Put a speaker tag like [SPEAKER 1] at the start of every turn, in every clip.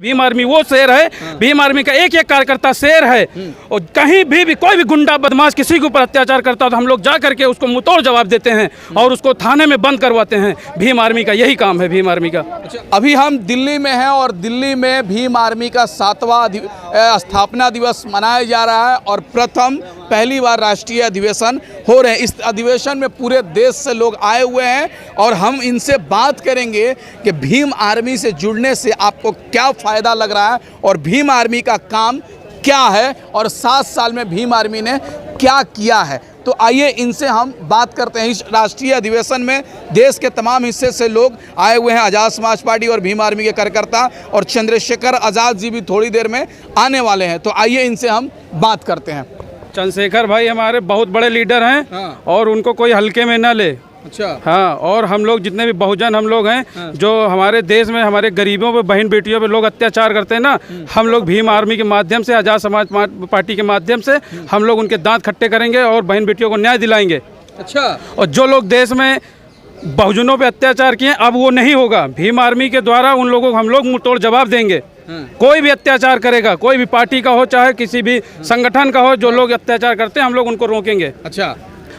[SPEAKER 1] Bhim army वो शेर है, भीम आर्मी का एक एक कार्यकर्ता शेर है। और कहीं भी कोई भी गुंडा बदमाश किसी के ऊपर अत्याचार करता है तो हम लोग जा करके उसको मुंहतोड़ जवाब देते हैं और उसको थाने में बंद करवाते हैं। भीम आर्मी का यही काम है, भीम आर्मी का।
[SPEAKER 2] अभी हम दिल्ली में हैं और दिल्ली में भीम आर्मी का 7वां स्थापना दिवस मनाया जा रहा है और पहली बार राष्ट्रीय अधिवेशन हो रहे हैं। इस अधिवेशन में पूरे देश से लोग आए हुए हैं और हम इनसे बात करेंगे कि भीम आर्मी से जुड़ने से आपको क्या फ़ायदा लग रहा है और भीम आर्मी का काम क्या है और 7 साल में भीम आर्मी ने क्या किया है। तो आइए इनसे हम बात करते हैं। इस राष्ट्रीय अधिवेशन में देश के तमाम हिस्से से लोग आए हुए हैं। आज़ाद समाज पार्टी और भीम आर्मी के कार्यकर्ता और चंद्रशेखर आज़ाद जी भी थोड़ी देर में आने वाले हैं। तो आइए इनसे हम बात करते हैं।
[SPEAKER 1] चंद्रशेखर भाई हमारे बहुत बड़े लीडर हैं और उनको कोई हल्के में ना ले।
[SPEAKER 2] अच्छा।
[SPEAKER 1] हाँ, और हम लोग जितने भी बहुजन हम लोग हैं जो हमारे देश में हमारे गरीबों पे, बहन बेटियों पे लोग अत्याचार करते हैं ना, हम लोग भीम आर्मी के माध्यम से, आज़ाद समाज पार्टी के माध्यम से हम लोग उनके दांत खट्टे करेंगे और बहन बेटियों को न्याय दिलाएंगे।
[SPEAKER 2] अच्छा।
[SPEAKER 1] और जो लोग देश में बहुजनों पे अत्याचार किए अब वो नहीं होगा। भीम आर्मी के द्वारा उन लोगों को हम लोग मुंहतोड़ जवाब देंगे। कोई भी अत्याचार करेगा, कोई भी पार्टी का हो चाहे किसी भी संगठन का हो, जो लोग अत्याचार करते हैं हम लोग उनको रोकेंगे।
[SPEAKER 2] अच्छा।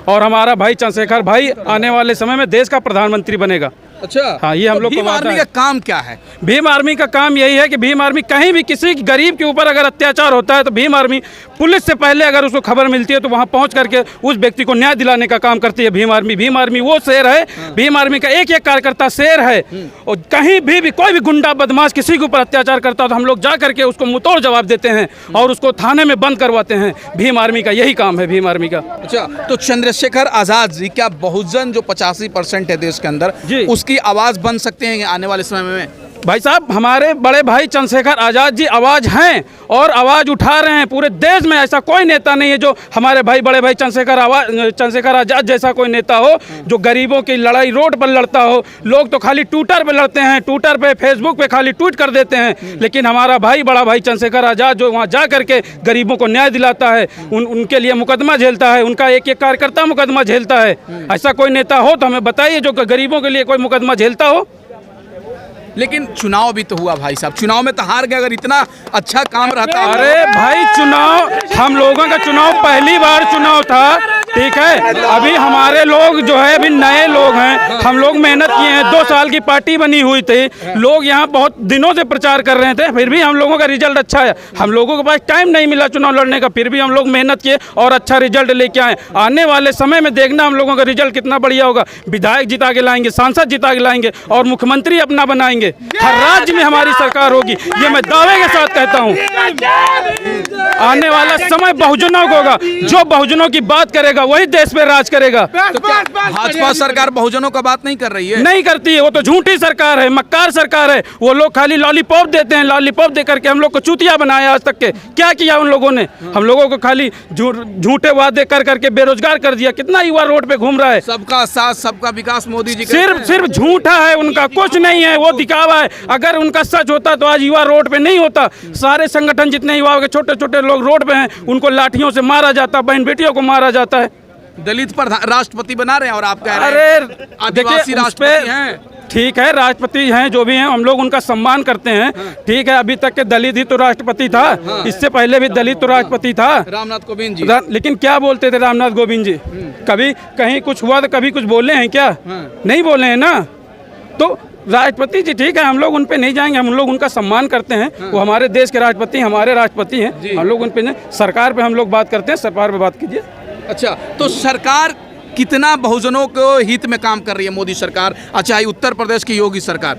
[SPEAKER 1] और हमारा भाई चंद्रशेखर भाई आने वाले समय में देश का प्रधानमंत्री बनेगा।
[SPEAKER 2] अच्छा।
[SPEAKER 1] हाँ, ये हम लोग को
[SPEAKER 2] भीम आर्मी का काम क्या है?
[SPEAKER 1] भीम आर्मी का काम यही है कि भीम आर्मी कहीं भी किसी गरीब के ऊपर अगर अत्याचार होता है तो भीम आर्मी पुलिस से पहले अगर उसको खबर मिलती है तो वहां पहुंच करके उस व्यक्ति को न्याय दिलाने का काम करती है भीम आर्मी। भीम आर्मी वो शेर है, भीम आर्मी का एक एक कार्यकर्ता शेर है। और कहीं भी कोई भी गुंडा बदमाश किसी के ऊपर अत्याचार करता है तो हम लोग जा करके उसको मुंहतोड़ जवाब देते हैं और उसको थाने में बंद करवाते हैं। भीम आर्मी का यही काम है, भीम आर्मी का।
[SPEAKER 2] अच्छा, तो चंद्रशेखर आज़ाद जी, क्या बहुजन जो 85% है देश के अंदर, उसकी आवाज़ बन सकते हैं आने वाले समय में?
[SPEAKER 1] भाई साहब, हमारे बड़े भाई चंद्रशेखर आज़ाद जी आवाज़ हैं और आवाज़ उठा रहे हैं। पूरे देश में ऐसा कोई नेता नहीं है जो हमारे बड़े भाई चंद्रशेखर आज़ाद जैसा कोई नेता हो जो गरीबों की लड़ाई रोड पर लड़ता हो। लोग तो खाली ट्विटर पे लड़ते हैं, ट्विटर पे, फेसबुक पे खाली ट्वीट कर देते हैं, लेकिन हमारा बड़ा भाई चंद्रशेखर आज़ाद जो वहाँ जा करके गरीबों को न्याय दिलाता है, उनके लिए मुकदमा झेलता है, उनका एक एक कार्यकर्ता मुकदमा झेलता है। ऐसा कोई नेता हो तो हमें बताइए जो गरीबों के लिए कोई मुकदमा झेलता हो।
[SPEAKER 2] लेकिन चुनाव भी तो हुआ भाई साहब, चुनाव में तो हार गए। अगर इतना अच्छा काम रहता।
[SPEAKER 1] अरे भाई, चुनाव, हम लोगों का चुनाव पहली बार चुनाव था, ठीक है। अभी हमारे लोग जो है अभी नए लोग हैं, हम लोग मेहनत किए हैं। 2 साल की पार्टी बनी हुई थी, लोग यहाँ बहुत दिनों से प्रचार कर रहे थे, फिर भी हम लोगों का रिजल्ट अच्छा है। हम लोगों के पास टाइम नहीं मिला चुनाव लड़ने का, फिर भी हम लोग मेहनत किए और अच्छा रिजल्ट लेके आए। आने वाले समय में देखना हम लोगों का रिजल्ट कितना बढ़िया होगा। विधायक जिता के लाएंगे, सांसद जिता के लाएंगे और मुख्यमंत्री अपना बनाएंगे। हर राज्य में हमारी सरकार होगी, ये मैं दावे के साथ कहता हूँ। आने वाला समय बहुजनों का होगा, जो बहुजनों की बात करेगा वही देश पे राज करेगा।
[SPEAKER 2] तो भाजपा सरकार बहुजनों का बात नहीं कर रही है?
[SPEAKER 1] नहीं करती है, वो तो झूठी सरकार है, मक्कार सरकार है। वो लोग खाली लॉलीपॉप देते हैं, लॉलीपॉप दे करके हम लोग को चूतिया बनाया। आज तक के क्या किया उन लोगों ने? हम लोगों को खाली झूठे वादे कर करके बेरोजगार कर दिया। कितना युवा रोड पे घूम रहा है।
[SPEAKER 2] सबका साथ सबका विकास मोदी जी
[SPEAKER 1] सिर्फ झूठा है उनका, कुछ नहीं है, वो दिखावा है। अगर उनका सच होता तो आज युवा रोड पे नहीं होता। सारे संगठन जितने युवा के छोटे छोटे लोग रोड पे हैं उनको लाठियों से मारा जाता, बहन बेटियों को मारा जाता है।
[SPEAKER 2] दलित पर राष्ट्रपति बना रहे हैं और आप कह रहे
[SPEAKER 1] हैं
[SPEAKER 2] आदिवासी राष्ट्रपति हैं।
[SPEAKER 1] ठीक है, राष्ट्रपति हैं जो भी हैं, हम लोग उनका सम्मान करते हैं। ठीक है, अभी तक के दलित ही तो राष्ट्रपति था, इससे पहले भी दलित तो राष्ट्रपति था,
[SPEAKER 2] रामनाथ कोविंद जी।
[SPEAKER 1] लेकिन क्या बोलते थे रामनाथ कोविंद जी? कभी कहीं कुछ हुआ तो कभी कुछ बोले हैं क्या? नहीं बोले हैं ना। तो राष्ट्रपति जी ठीक है, हम लोग उन पे नहीं जाएंगे, हम लोग उनका सम्मान करते हैं। वो हमारे देश के राष्ट्रपति, हमारे राष्ट्रपति हैं, हम लोग उन पे नहीं। सरकार पे हम लोग बात करते हैं, सरकार पे बात कीजिए।
[SPEAKER 2] अच्छा, तो सरकार कितना बहुजनों को हित में काम कर रही है मोदी सरकार? अच्छा, उत्तर प्रदेश की योगी सरकार?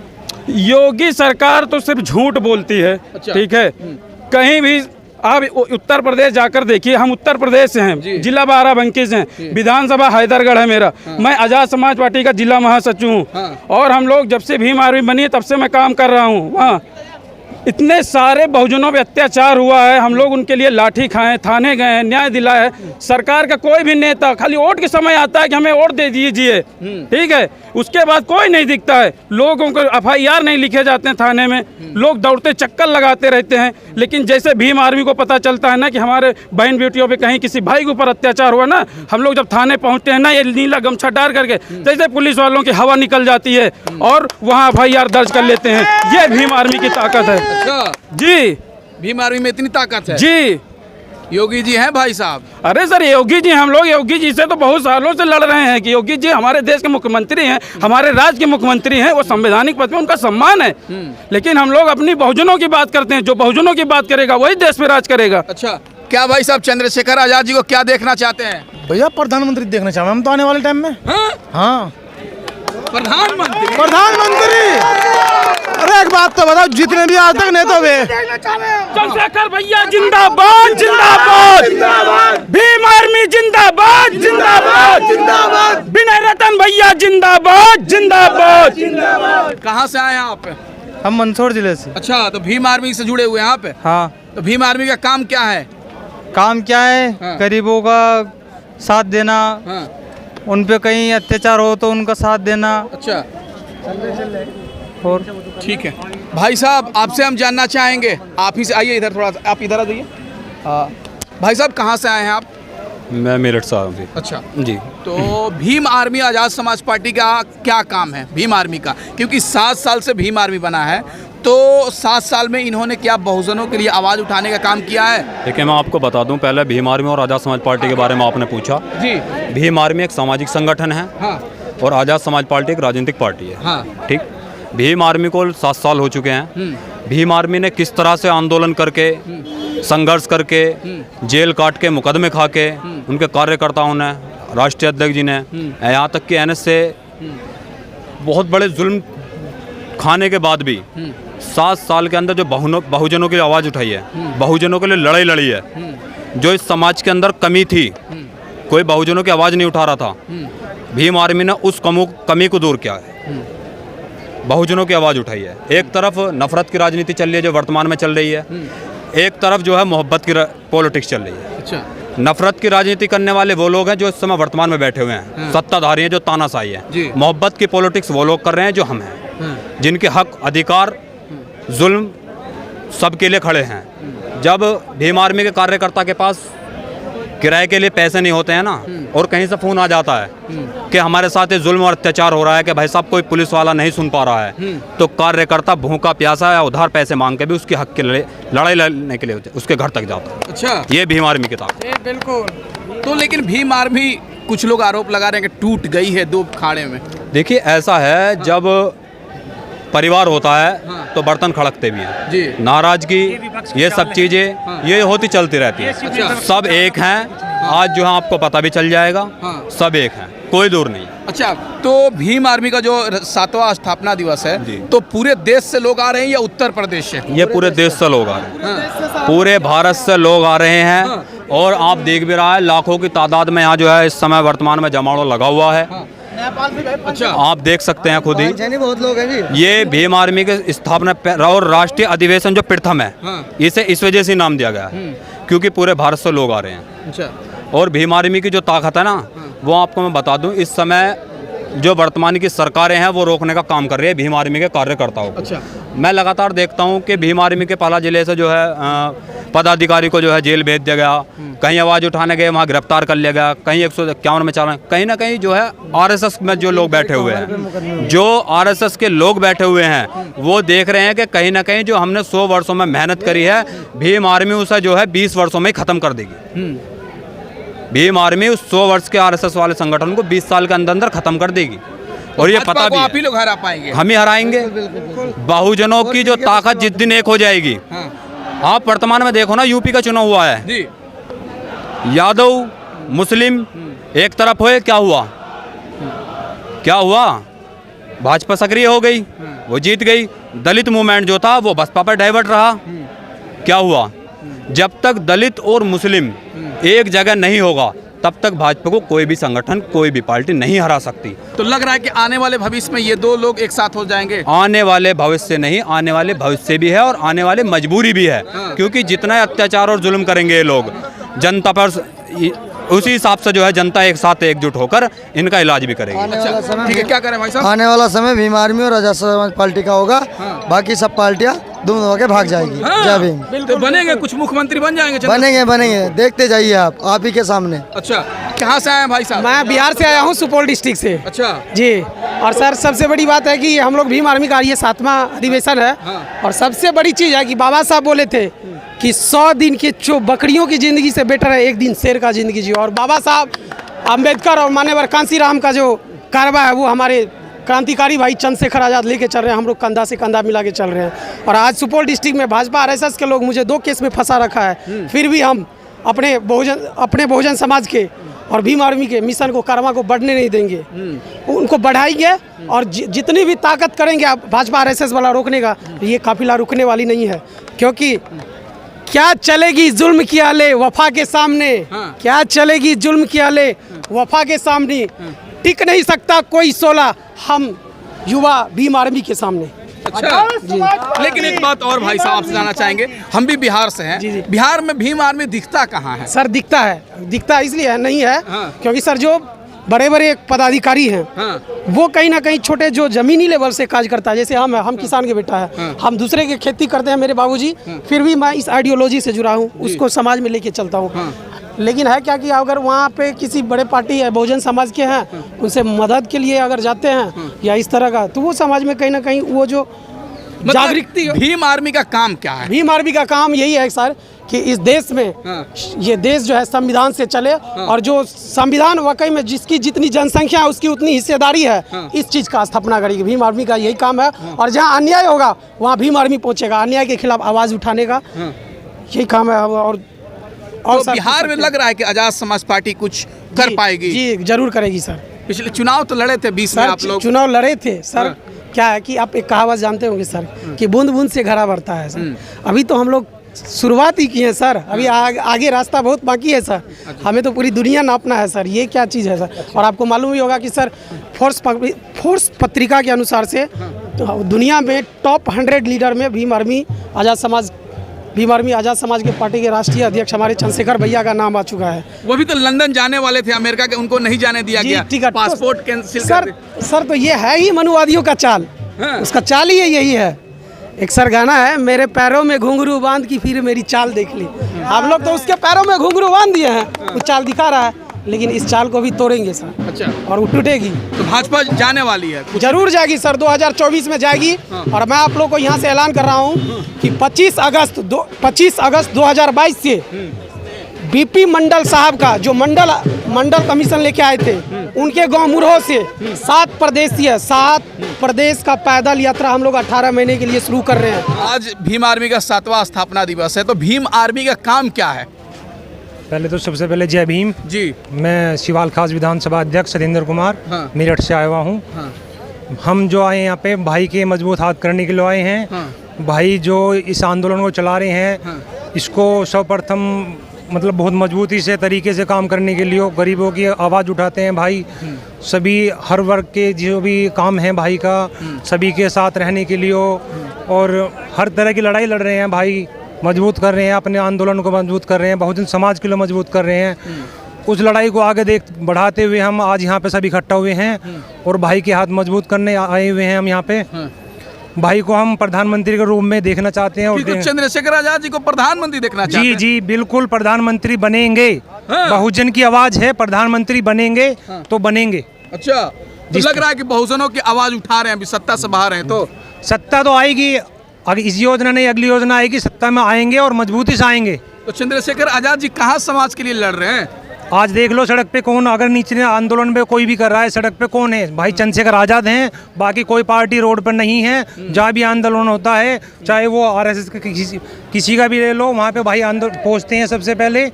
[SPEAKER 1] योगी सरकार तो सिर्फ झूठ बोलती है। अच्छा। ठीक है, कहीं भी आप उत्तर प्रदेश जाकर देखिए। हम उत्तर प्रदेश से हैं, जिला बाराबंकी से हैं, विधानसभा हैदरगढ़ है मेरा। मैं आज़ाद समाज पार्टी का जिला महासचिव हूँ और हम लोग जब से भीम आर्मी बनी है तब से मैं काम कर रहा हूँ। वहाँ इतने सारे बहुजनों पे अत्याचार हुआ है, हम लोग उनके लिए लाठी खाएं, थाने गए हैं, न्याय दिलाया है। सरकार का कोई भी नेता खाली वोट के समय आता है कि हमें वोट दे दीजिए, ठीक है, उसके बाद कोई नहीं दिखता है। लोगों को FIR नहीं लिखे जाते हैं थाने में, लोग दौड़ते चक्कर लगाते रहते हैं। लेकिन जैसे भीम आर्मी को पता चलता है ना कि हमारे बहन बेटियों पे कहीं किसी भाई के ऊपर अत्याचार हुआ ना, हम लोग जब थाने पहुंचते हैं ना, ये नीला गमछा डाल करके जैसे पुलिस वालों की हवा निकल जाती है और वहाँ FIR दर्ज कर लेते हैं। ये भीम आर्मी की ताकत है।
[SPEAKER 2] अच्छा,
[SPEAKER 1] जी
[SPEAKER 2] भीम आर्मी में इतनी ताकत है।
[SPEAKER 1] जी।
[SPEAKER 2] योगी जी हैं भाई साहब।
[SPEAKER 1] अरे सर योगी जी, हम लोग योगी जी से तो बहुत सालों से लड़ रहे हैं कि योगी जी हमारे देश के मुख्यमंत्री हैं, हमारे राज्य के मुख्यमंत्री हैं, वो संवैधानिक पद पे उनका सम्मान है। लेकिन हम लोग अपनी बहुजनों की बात करते हैं, जो बहुजनों की बात करेगा वही देश पे राज करेगा।
[SPEAKER 2] अच्छा, क्या भाई साहब चंद्रशेखर आजाद जी को क्या देखना चाहते हैं?
[SPEAKER 3] भैया प्रधानमंत्री देखना चाहेंगे हम तो आने वाले टाइम में।
[SPEAKER 2] हाँ?
[SPEAKER 3] हाँ,
[SPEAKER 2] प्रधानमंत्री।
[SPEAKER 3] अरे एक बात तो बताओ, जितने भी आज तक नेता हुए,
[SPEAKER 1] चंद्रशेखर भैया जिंदाबाद जिंदाबाद, भीम आर्मी जिंदाबाद जिंदाबाद, विनय रतन भैया जिंदाबाद जिंदाबाद।
[SPEAKER 2] कहाँ से आए हैं आप?
[SPEAKER 3] हम मंदसौर जिले से।
[SPEAKER 2] अच्छा, तो भीम आर्मी से जुड़े हुए हैं आप?
[SPEAKER 3] हाँ।
[SPEAKER 2] तो भीम आर्मी का काम क्या है?
[SPEAKER 3] काम क्या है?
[SPEAKER 2] हाँ।
[SPEAKER 3] गरीबों का साथ देना,
[SPEAKER 2] हाँ।
[SPEAKER 3] उन पे कहीं अत्याचार हो तो उनका साथ देना।
[SPEAKER 2] अच्छा,
[SPEAKER 3] और
[SPEAKER 2] ठीक है भाई साहब, आपसे हम जानना चाहेंगे, आप ही से आइए इधर, थोड़ा सा आप इधर आ जाइए। भाई साहब कहाँ से आए हैं आप?
[SPEAKER 4] मैं मेरठ से आया हूँ
[SPEAKER 2] अच्छा
[SPEAKER 4] जी।
[SPEAKER 2] तो भीम आर्मी आज़ाद समाज पार्टी का क्या काम है भीम आर्मी का? क्योंकि 7 साल से भीम आर्मी बना है, तो 7 साल में इन्होंने क्या बहुजनों के लिए आवाज़ उठाने का काम किया है?
[SPEAKER 4] देखिए मैं आपको बता दूं, पहले भीम आर्मी और आज़ाद समाज पार्टी के बारे में आपने पूछा
[SPEAKER 2] जी।
[SPEAKER 4] भीम आर्मी एक सामाजिक संगठन है
[SPEAKER 2] हाँ।
[SPEAKER 4] और आज़ाद समाज पार्टी एक राजनीतिक पार्टी है।
[SPEAKER 2] हाँ।
[SPEAKER 4] ठीक। भीम आर्मी को 7 साल हो चुके हैं। भीम आर्मी ने किस तरह से आंदोलन करके, संघर्ष करके, जेल काट के, मुकदमे खा के, उनके कार्यकर्ताओं ने, राष्ट्रीय अध्यक्ष जी ने, यहाँ तक कि एनएस से बहुत बड़े जुल्म खाने के बाद भी 7 साल के अंदर जो बहुजनों की आवाज़ उठाई है, बहुजनों के लिए लड़ाई लड़ी है, जो इस समाज के अंदर कमी थी, कोई बहुजनों की आवाज़ नहीं उठा रहा था, भीम आर्मी ने उस कमी को दूर किया है, बहुजनों की आवाज़ उठाई है। एक तरफ नफरत की राजनीति चल रही है जो वर्तमान में चल रही है, एक तरफ जो है मोहब्बत की पॉलिटिक्स चल रही है।
[SPEAKER 2] अच्छा।
[SPEAKER 4] नफरत की राजनीति करने वाले वो लोग हैं जो इस समय वर्तमान में बैठे हुए हैं, सत्ताधारी हैं जो तानाशाही है। मोहब्बत की पॉलिटिक्स वो लोग कर रहे हैं जो हम हैं, जिनके हक, अधिकार, जुल्म सबके लिए खड़े हैं। जब भीम आर्मी के कार्यकर्ता के पास किराए के लिए पैसे नहीं होते हैं ना, और कहीं से फ़ोन आ जाता है कि हमारे साथ ये जुल्म और अत्याचार हो रहा है, कि भाई साहब कोई पुलिस वाला नहीं सुन पा रहा है, तो कार्यकर्ता भूखा प्यासा या उधार पैसे मांग के भी उसके हक के लड़ाई लड़ने के लिए उसके घर तक जाता है।
[SPEAKER 2] अच्छा,
[SPEAKER 4] ये भीम आर्मी की ताकत।
[SPEAKER 2] बिल्कुल। तो लेकिन भीम आर्मी, कुछ लोग आरोप लगा रहे हैं कि टूट गई है 2 खाड़े में।
[SPEAKER 4] देखिए ऐसा है, जब परिवार होता है तो बर्तन खड़कते भी हैं
[SPEAKER 2] जी।
[SPEAKER 4] नाराजगी, ये सब चीज़ें ये होती चलती रहती है।
[SPEAKER 2] अच्छा।
[SPEAKER 4] सब एक हैं, आज जो है आपको पता भी चल जाएगा।
[SPEAKER 2] हाँ।
[SPEAKER 4] सब एक हैं, कोई दूर नहीं।
[SPEAKER 2] अच्छा, तो भीम आर्मी का जो 7वां स्थापना दिवस है, तो पूरे देश से लोग आ रहे हैं या उत्तर प्रदेश से?
[SPEAKER 4] ये पूरे देश से लोग आ रहे हैं।
[SPEAKER 2] हाँ।
[SPEAKER 4] पूरे भारत से लोग आ रहे हैं। और आप देख भी रहा है, लाखों की तादाद में यहाँ जो है इस समय वर्तमान में जमावड़ा लगा हुआ है।
[SPEAKER 2] अच्छा,
[SPEAKER 4] आप देख सकते हैं खुद ही,
[SPEAKER 3] बहुत लोग हैं जी।
[SPEAKER 4] ये भीम आर्मी के स्थापना और राष्ट्रीय अधिवेशन जो प्रथम है, इसे इस वजह से नाम दिया गया है क्योंकि पूरे भारत से लोग आ रहे हैं।
[SPEAKER 2] अच्छा।
[SPEAKER 4] और भीम आर्मी की जो ताकत है ना, वो आपको मैं बता दूं, इस समय जो वर्तमान की सरकारें हैं वो रोकने का काम कर रही है भीम आर्मी के कार्यकर्ताओं को।
[SPEAKER 2] अच्छा।
[SPEAKER 4] मैं लगातार देखता हूं कि भीम आर्मी के पाला जिले से जो है पदाधिकारी को जो है जेल भेज दिया गया, कहीं आवाज़ उठाने गए वहाँ गिरफ्तार कर लिया गया, कहीं 151 में चला, कहीं ना कहीं जो है आरएसएस में जो लोग बैठे हुए हैं, जो आरएसएस के लोग बैठे हुए हैं, वो देख रहे हैं कि कहीं ना कहीं जो हमने 100 वर्षों में मेहनत करी है, भीम आर्मी उसे जो है 20 वर्षों में ही ख़त्म कर देगी। भीम आर्मी उस 100 वर्ष के आरएसएस वाले संगठन को 20 साल के अंदर अंदर खत्म कर देगी। और ये पता भी
[SPEAKER 2] आप ही
[SPEAKER 4] है,
[SPEAKER 2] लोग हरा पाएंगे,
[SPEAKER 4] हम ही हराएंगे। बहुजनों की जो ताकत जिस दिन एक हो जाएगी, आप वर्तमान में देखो ना, यूपी का चुनाव हुआ है
[SPEAKER 2] जी।
[SPEAKER 4] यादव मुस्लिम एक तरफ हुए, क्या हुआ? क्या हुआ? भाजपा सक्रिय हो गई, वो जीत गई। दलित मूवमेंट जो था वो बसपा पर डाइवर्ट रहा, क्या हुआ? जब तक दलित और मुस्लिम एक जगह नहीं होगा, तब तक भाजपा को कोई भी संगठन, कोई भी पार्टी नहीं हरा सकती।
[SPEAKER 2] तो लग रहा है कि आने वाले भविष्य में ये 2 लोग एक साथ हो जाएंगे।
[SPEAKER 4] आने वाले भविष्य नहीं, आने वाले भविष्य भी है और आने वाले मजबूरी भी है। क्योंकि जितना अत्याचार और जुल्म करेंगे ये लोग जनता पर, उसी हिसाब से जो है जनता एक साथ एकजुट होकर इनका इलाज भी करेगी।
[SPEAKER 2] अच्छा, ठीक है, क्या करें भाई साहब?
[SPEAKER 3] आने वाला समय भीम आर्मी और आज़ाद समाज पार्टी का होगा। बाकी सब पार्टियां दुम होके भाग जाएगी। जय भीम।
[SPEAKER 2] तो बनेंगे, कुछ मुख्यमंत्री बन जाएंगे?
[SPEAKER 3] बनेंगे, देखते जाइए आप ही के सामने।
[SPEAKER 2] अच्छा, कहाँ से आए हैं भाई साहब?
[SPEAKER 5] मैं बिहार से आया हूँ, सुपौल डिस्ट्रिक्ट से।
[SPEAKER 2] अच्छा
[SPEAKER 5] जी। और सर सबसे बड़ी बात है कि हम लोग भीम आर्मी का ये 7वां अधिवेशन है। और सबसे बड़ी चीज़ है कि बाबा साहब बोले थे कि 100 दिन के बकरियों की ज़िंदगी से बेटर है एक दिन शेर का ज़िंदगी जियो। और बाबा साहब अम्बेडकर और मान्यवर कांसीराम का जो कारवा है वो हमारे क्रांतिकारी भाई चंद्रशेखर आज़ाद लेके चल रहे हैं, हम लोग कंधा से कंधा मिला के चल रहे हैं। और आज सुपौल डिस्ट्रिक्ट में भाजपा RSS के लोग मुझे 2 केस में फंसा रखा है, फिर भी हम अपने बहुजन समाज के और भीम आर्मी के मिशन को कर्मा को बढ़ने नहीं देंगे, उनको बढ़ाएंगे। और जितनी भी ताकत करेंगे आप भाजपा RSS वाला रोकने का, ये काफिला रुकने वाली नहीं है। क्योंकि क्या चलेगी जुल्म की आले वफा के सामने, क्या चलेगी जुल्म की आले वफा के सामने, टिक नहीं सकता कोई सोला हम युवा भीम आर्मी के सामने।
[SPEAKER 2] अच्छा, लेकिन एक बात और भाई साहब आपसे जानना चाहेंगे, हम भी बिहार से हैं।
[SPEAKER 5] जी।
[SPEAKER 2] बिहार में भीम आर्मी दिखता कहाँ है?
[SPEAKER 5] सर दिखता इसलिए नहीं है क्योंकि सर जो बड़े बड़े पदाधिकारी हैं वो कहीं ना कहीं छोटे जो जमीनी लेवल से काज करता है। जैसे हम किसान के बेटा है, हम दूसरे की खेती करते हैं मेरे बाबूजी, फिर भी मैं इस आइडियोलॉजी से जुड़ा हूँ, उसको समाज में लेके चलता हूँ। लेकिन है क्या कि अगर वहाँ पे किसी बड़े पार्टी है बहुजन समाज के हैं, उनसे मदद के लिए अगर जाते हैं या इस तरह का, तो वो समाज में कहीं ना कहीं वो जो जागृति।
[SPEAKER 2] भीम आर्मी का काम क्या है?
[SPEAKER 5] भीम आर्मी का काम यही है सर कि इस देश में ये देश जो है संविधान से चले, और जो संविधान वाकई में जिसकी जितनी जनसंख्या है उसकी उतनी हिस्सेदारी है, इस चीज़ का स्थापना करेगी। भीम आर्मी का यही काम है। और जहाँ अन्याय होगा वहाँ भीम आर्मी पहुँचेगा, अन्याय के खिलाफ आवाज़ उठाने का यही काम है। और
[SPEAKER 2] तो बिहार में लग रहा है कि आजाद समाज पार्टी कुछ कर पाएगी?
[SPEAKER 5] जी जरूर करेगी सर।
[SPEAKER 2] पिछले चुनाव तो लड़े थे 20 में आप लोग,
[SPEAKER 5] चुनाव लड़े थे सर। क्या है कि आप एक कहावत जानते होंगे सर कि बूंद बूंद से घड़ा भरता है सर। अभी तो हम लोग शुरुआत ही की है सर, अभी आगे रास्ता बहुत बाकी है सर। हमें तो पूरी दुनिया नापना है सर, ये क्या चीज़ है सर। और आपको मालूम ही होगा कि सर फोर्स पत्रिका के अनुसार से दुनिया में टॉप 100 लीडर में भीम आर्मी आज़ाद समाज के पार्टी के राष्ट्रीय अध्यक्ष हमारे चंद्रशेखर भैया का नाम आ चुका है।
[SPEAKER 2] वो भी तो लंदन जाने वाले थे अमेरिका के, उनको नहीं जाने दिया गया,
[SPEAKER 5] टिकट
[SPEAKER 2] पासपोर्ट कैंसिल
[SPEAKER 5] सर तो ये है ही मनुवादियों का चाल। उसका चाल ही यही है। एक सर गाना है, मेरे पैरों में घुंघरू बांध की फिर मेरी चाल देख ली। हम लोग तो उसके पैरों में घुंघरू बांध दिए हैं, वो चाल दिखा रहा है, लेकिन इस चाल को भी तोड़ेंगे सर। अच्छा। और वो टूटेगी
[SPEAKER 2] तो भाजपा जाने वाली है?
[SPEAKER 5] जरूर जाएगी सर, 2024 में जाएगी। और मैं आप लोग को यहाँ से ऐलान कर रहा हूँ कि 25 अगस्त 2022 से BP मंडल साहब का जो मंडल कमीशन लेके आए थे, उनके गांव मुरहो से 7 प्रदेश का पैदल यात्रा हम लोग 18 महीने के लिए शुरू कर रहे हैं।
[SPEAKER 2] आज भीम आर्मी का 7वां स्थापना दिवस है, तो भीम आर्मी का काम क्या है?
[SPEAKER 6] पहले तो सबसे पहले जय भीम
[SPEAKER 2] जी।
[SPEAKER 6] मैं शिवाल खास विधानसभा अध्यक्ष सतेंद्र कुमार मेरठ से आया हुआ हूँ। हम जो आए यहाँ पे भाई के मजबूत हाथ करने के लिए आए हैं। भाई जो इस आंदोलन को चला रहे हैं, इसको सर्वप्रथम मतलब बहुत मजबूती से तरीके से काम करने के लिए गरीबों की आवाज़ उठाते हैं भाई। सभी हर वर्ग के जो भी काम है भाई का, सभी के साथ रहने के लिए और हर तरह की लड़ाई लड़ रहे हैं भाई, मजबूत कर रहे हैं अपने आंदोलन को, मजबूत कर रहे हैं, बहुजन समाज के लिए मजबूत कर रहे हैं। उस लड़ाई को आगे बढ़ाते हुए हम आज यहाँ पे सभी इकट्ठा हुए हैं और भाई के हाथ मजबूत करने आए हुए हैं हम यहाँ पे। भाई को हम प्रधानमंत्री के रूप में देखना चाहते हैं। और
[SPEAKER 2] चंद्रशेखर आजाद जी को प्रधानमंत्री देखना चाहते हैं?
[SPEAKER 6] जी बिल्कुल, प्रधानमंत्री बनेंगे। बहुजन की आवाज है, प्रधानमंत्री बनेंगे तो बनेंगे।
[SPEAKER 2] अच्छा, तो लग रहा है कि बहुजनों की आवाज उठा रहे हैं, अभी सत्ता से बाहर हैं, तो
[SPEAKER 6] सत्ता तो आएगी, अगर इस योजना नहीं अगली योजना आएगी, सत्ता में आएंगे और मजबूती से आएंगे।
[SPEAKER 2] तो चंद्रशेखर आजाद जी कहाँ समाज के लिए लड़ रहे हैं?
[SPEAKER 6] आज देख लो सड़क पे कौन, अगर नीचे आंदोलन में कोई भी कर रहा है, सड़क पे कौन है? भाई चंद्रशेखर आजाद हैं, बाकी कोई पार्टी रोड पर नहीं है। जहाँ भी आंदोलन होता है, चाहे वो RSS के किसी का भी ले लो, वहाँ पे भाई पहुँचते हैं सबसे पहले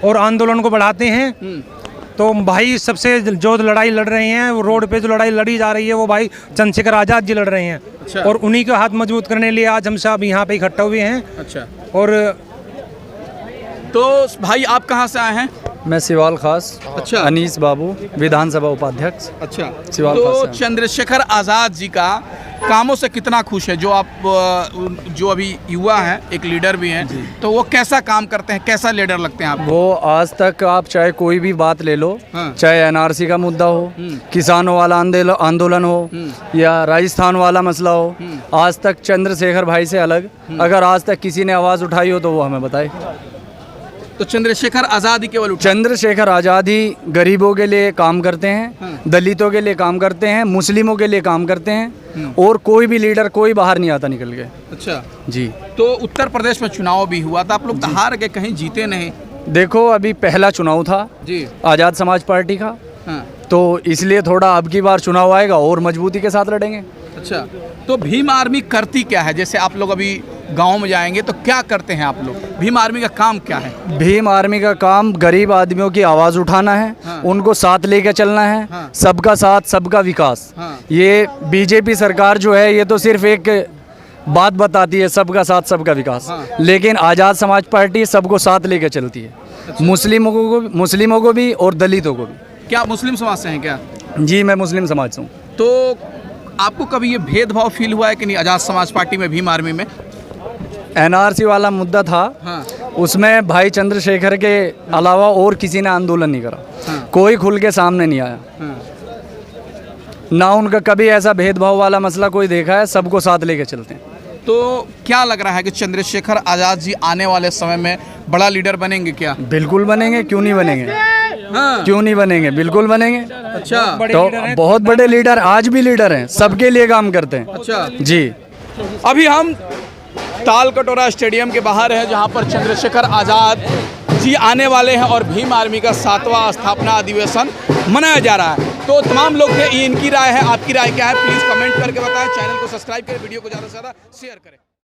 [SPEAKER 6] और आंदोलन को बढ़ाते हैं। तो भाई सबसे जो लड़ाई लड़ रहे हैं, वो रोड पे जो लड़ाई लड़ी जा रही है, वो भाई चंद्रशेखर आजाद जी लड़ रहे हैं। अच्छा। और उन्हीं के हाथ मजबूत करने के लिए आज हम सब यहाँ पे इकट्ठा हुए हैं।
[SPEAKER 2] अच्छा।
[SPEAKER 6] और
[SPEAKER 2] तो भाई आप कहाँ से आए हैं?
[SPEAKER 7] मैं सिवाल खास।
[SPEAKER 2] अच्छा।
[SPEAKER 7] अनीस बाबू, विधानसभा उपाध्यक्ष।
[SPEAKER 2] अच्छा।
[SPEAKER 7] सिवाल
[SPEAKER 2] तो
[SPEAKER 7] खास।
[SPEAKER 2] चंद्रशेखर आजाद जी का कामों से कितना खुश है? जो आप जो अभी युवा हैं, एक लीडर भी हैं, तो वो कैसा काम करते हैं, कैसा लीडर लगते हैं आपको?
[SPEAKER 7] वो आज तक आप चाहे कोई भी बात ले लो, चाहे NRC का मुद्दा हो, किसानों वाला आंदोलन हो या राजस्थान वाला मसला हो, आज तक चंद्रशेखर भाई से अलग अगर आज तक किसी ने आवाज़ उठाई हो तो वो हमें बताए।
[SPEAKER 2] तो चंद्रशेखर आजाद ही केवल उठा।
[SPEAKER 7] चंद्रशेखर आज़ाद ही गरीबों के लिए काम करते हैं, दलितों के लिए काम करते हैं, मुस्लिमों के लिए काम करते हैं, और कोई भी लीडर कोई बाहर नहीं आता निकल के।
[SPEAKER 2] अच्छा,
[SPEAKER 7] जी
[SPEAKER 2] तो उत्तर प्रदेश में चुनाव भी हुआ था, आप लोग तो हार गए, कहीं जीते नहीं।
[SPEAKER 7] देखो, अभी पहला चुनाव था
[SPEAKER 2] जी।
[SPEAKER 7] आज़ाद समाज पार्टी का,
[SPEAKER 2] हाँ।
[SPEAKER 7] तो इसलिए थोड़ा अब की बार चुनाव आएगा और मजबूती के साथ लड़ेंगे।
[SPEAKER 2] अच्छा, तो भीम आर्मी करती क्या है? जैसे आप लोग अभी गांव में जाएंगे तो क्या करते हैं आप लोग? भीम आर्मी का काम क्या है?
[SPEAKER 7] भीम आर्मी का काम गरीब आदमियों की आवाज़ उठाना है,
[SPEAKER 2] हाँ।
[SPEAKER 7] उनको साथ लेके चलना है,
[SPEAKER 2] हाँ।
[SPEAKER 7] सबका साथ सबका विकास।
[SPEAKER 2] हाँ।
[SPEAKER 7] ये बीजेपी सरकार जो है ये तो सिर्फ एक बात बताती है, सबका साथ सबका विकास,
[SPEAKER 2] हाँ।
[SPEAKER 7] लेकिन आज़ाद समाज पार्टी सबको साथ लेके चलती है।
[SPEAKER 2] अच्छा।
[SPEAKER 7] मुस्लिमों को भी और दलितों को भी।
[SPEAKER 2] क्या मुस्लिम समाज से हैं क्या?
[SPEAKER 7] जी, मैं मुस्लिम समाज से हूँ।
[SPEAKER 2] तो आपको कभी ये भेदभाव फील हुआ है कि नहीं आज़ाद समाज पार्टी में, भीम आर्मी में?
[SPEAKER 7] एनआरसी वाला मुद्दा था,
[SPEAKER 2] हाँ।
[SPEAKER 7] उसमें भाई चंद्रशेखर के अलावा और किसी ने आंदोलन नहीं करा,
[SPEAKER 2] हाँ।
[SPEAKER 7] कोई खुल के सामने नहीं आया,
[SPEAKER 2] हाँ।
[SPEAKER 7] ना उनका कभी ऐसा भेदभाव वाला मसला कोई देखा है, सबको साथ लेके चलते हैं।
[SPEAKER 2] तो क्या लग रहा है कि चंद्रशेखर आज़ाद जी आने वाले समय में बड़ा लीडर बनेंगे क्या?
[SPEAKER 7] बिल्कुल बनेंगे, क्यों नहीं बनेंगे,
[SPEAKER 2] हाँ।
[SPEAKER 7] क्यों नहीं बनेंगे, बिल्कुल बनेंगे।
[SPEAKER 2] अच्छा,
[SPEAKER 7] तो बहुत बड़े लीडर, आज भी लीडर हैं, सबके लिए काम करते हैं।
[SPEAKER 2] अच्छा
[SPEAKER 7] जी।
[SPEAKER 2] अभी हम ताल कटोरा स्टेडियम के बाहर हैं, जहां पर चंद्रशेखर आज़ाद जी आने वाले हैं और भीम आर्मी का 7वां स्थापना अधिवेशन मनाया जा रहा है। तो तमाम लोग थे, ये इनकी राय है, आपकी राय क्या है? प्लीज़ कमेंट करके बताएं, चैनल को सब्सक्राइब करें, वीडियो को ज़्यादा से ज़्यादा शेयर करें।